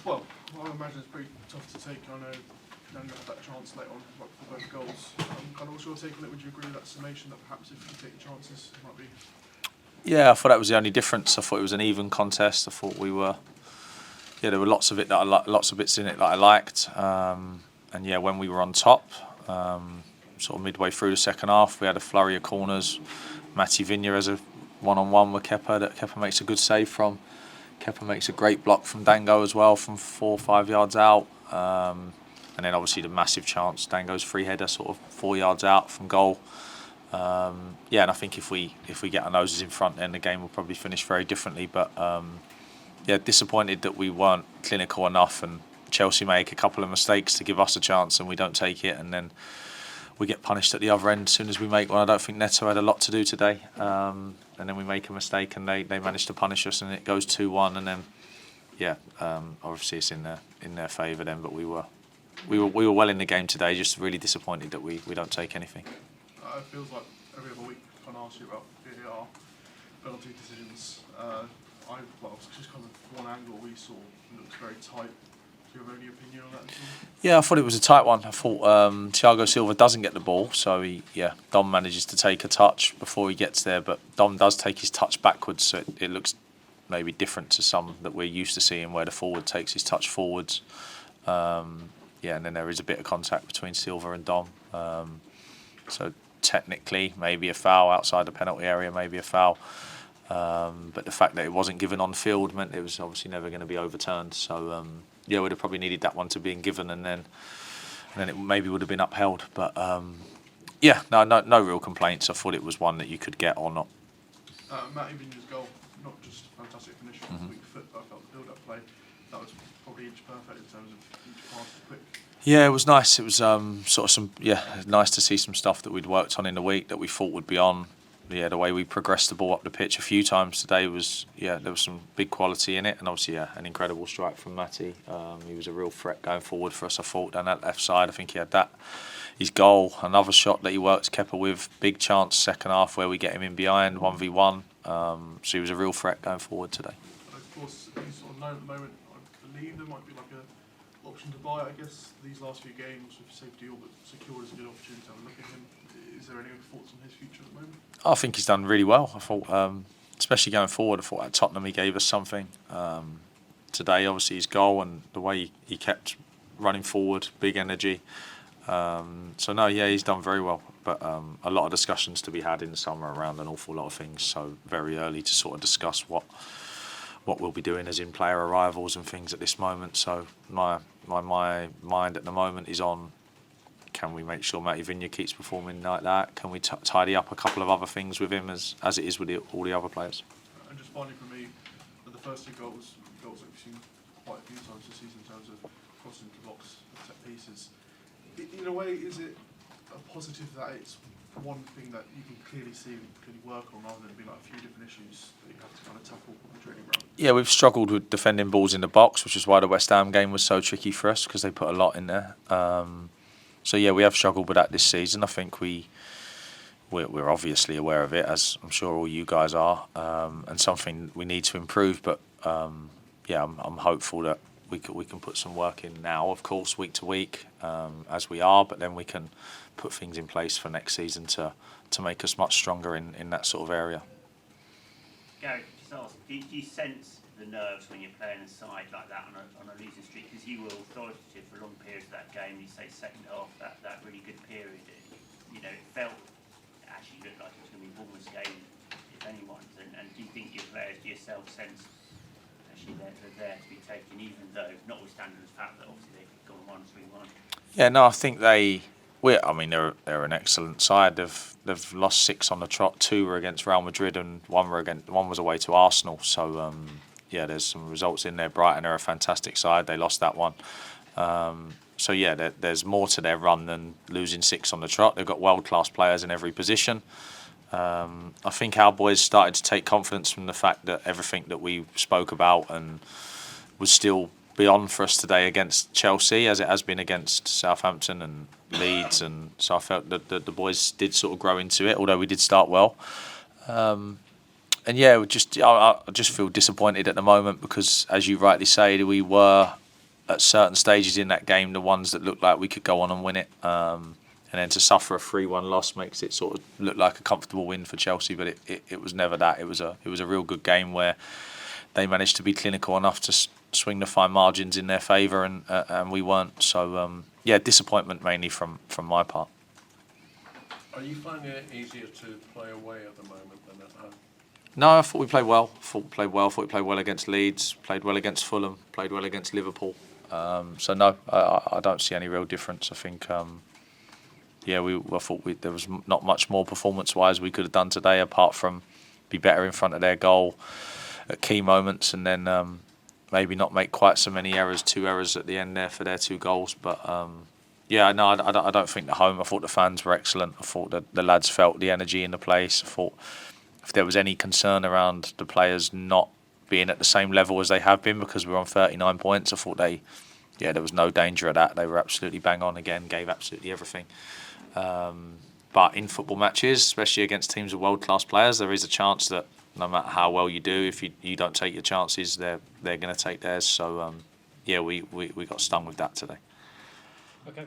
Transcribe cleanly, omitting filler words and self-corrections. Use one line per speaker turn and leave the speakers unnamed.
Well, I imagine it's pretty tough to take. I know Dango had that chance late on for both goals. Kind of what's your take on it? Would you agree with that summation that perhaps if you take the chances, it might be?
Yeah, I thought that was the only difference. I thought it was an even contest. I thought we were. Yeah, there were lots of bits in it that I liked. And yeah, when we were on top, sort of midway through the second half, we had a flurry of corners. Matty Vigna has a one-on-one with Kepa that Kepa makes a good save from. Kepa makes a great block from Dango as well from 4 or 5 yards out. And then obviously the massive chance, Dango's free header sort of 4 yards out from goal. Yeah, and I think if we get our noses in front, then the game will probably finish very differently. But yeah, disappointed that we weren't clinical enough, and Chelsea make a couple of mistakes to give us a chance, and we don't take it, and then we get punished at the other end as soon as we make one. I don't think Neto had a lot to do today, and then we make a mistake, and they manage to punish us, and it goes 2-1, and then yeah, obviously it's in their favour then. But we were well in the game today. Just really disappointed that we don't take anything.
It feels like every other week I can ask you about VAR penalty decisions. Just kind of one angle we saw, it looks very tight. Do you have any opinion on that at all?
Yeah, I thought it was a tight one. I thought Thiago Silva doesn't get the ball, so Dom manages to take a touch before he gets there, but Dom does take his touch backwards, so it looks maybe different to some that we're used to seeing, where the forward takes his touch forwards. And then there is a bit of contact between Silva and Dom. So technically, maybe a foul outside the penalty area, maybe a foul. But the fact that it wasn't given on field meant it was obviously never going to be overturned. So we'd have probably needed that one to be given, and then it maybe would have been upheld. But no real complaints. I thought it was one that you could get or not.
Matty Vigna's goal, not just a fantastic finish on his weak foot, but I felt the build-up play, that was probably inch perfect in terms of each pass quick.
Yeah, it was nice. It was nice to see some stuff that we'd worked on in the week that we thought would be on. Yeah, the way we progressed the ball up the pitch a few times today was, there was some big quality in it, and obviously, an incredible strike from Matty. He was a real threat going forward for us, I thought, down that left side. I think he had that. His goal, another shot that he works Kepa with, big chance second half where we get him in behind, 1v1. So he was a real threat going forward today.
Of course, you sort of know at the moment, I believe there might be like a option to buy. I guess these last few games with safety all but secured is a good opportunity to have a look at him. Is there any thoughts on his future at the moment?
I think he's done really well. I thought, especially going forward, I thought at Tottenham he gave us something. Today, obviously, his goal and the way he kept running forward, big energy. He's done very well. But a lot of discussions to be had in the summer around an awful lot of things. So very early to sort of discuss what we'll be doing as in player arrivals and things at this moment. So my mind at the moment is on, can we make sure Matty Vigna keeps performing like that? Can we tidy up a couple of other things with him as it is with all the other players?
And just finally for me, the first two goals that we've seen quite a few times this season in terms of crossing the box, set pieces. In a way, is it a positive that it's one thing that you can clearly see and clearly work on, rather than it being like a few different issues that you have to kind of tackle on the training ground? Yeah,
we've struggled with defending balls in the box, which is why the West Ham game was so tricky for us, because they put a lot in there. We have struggled with that this season. I think we're obviously aware of it, as I'm sure all you guys are, and something we need to improve. But I'm hopeful that we can put some work in now, of course, week to week, as we are. But then we can put things in place for next season to make us much stronger in that sort of area.
Gary, just ask, do you sense the nerves when you're playing a side like that on a losing streak? Because you were authoritative for long periods of that game. You say second half, that really good period. It felt actually looked like it was going to be Bournemouth's game, if anyone's. And do you think your players, do yourself sense actually they're there to be taken, even though, notwithstanding the fact that obviously they've gone 1-3-1?
Yeah, no, I think they're an excellent side. They've lost 6 on the trot. 2 were against Real Madrid, and one was away to Arsenal. So there's some results in there. Brighton are a fantastic side. They lost that one. There's more to their run than losing 6 on the trot. They've got world-class players in every position. I think our boys started to take confidence from the fact that everything that we spoke about and was still beyond for us today against Chelsea, as it has been against Southampton and Leeds, and so I felt that the boys did sort of grow into it, although we did start well. yeah, I just feel disappointed at the moment because, as you rightly say, we were at certain stages in that game the ones that looked like we could go on and win it. And then to suffer a 3-1 loss makes it sort of look like a comfortable win for Chelsea, but it was never that. It was a real good game where they managed to be clinical enough to swing the fine margins in their favour, and we weren't. So yeah, disappointment mainly from my part.
Are you finding it easier to play away at the moment than at home?
No, I thought we played well. Thought we played well against Leeds. Played well against Fulham. Played well against Liverpool. So no, I don't see any real difference. I think. Yeah, I thought there was not much more performance-wise we could have done today, apart from be better in front of their goal at key moments, and then maybe not make quite so many errors. 2 errors at the end there for their 2 goals. But yeah, no, I don't think the home. I thought the fans were excellent. I thought that the lads felt the energy in the place. I thought if there was any concern around the players not being at the same level as they have been because we're on 39 points, I thought there was no danger of that. They were absolutely bang on again, gave absolutely everything. But in football matches, especially against teams with world-class players, there is a chance that no matter how well you do, if you don't take your chances, they're going to take theirs. So yeah, we got stung with that today.
Okay.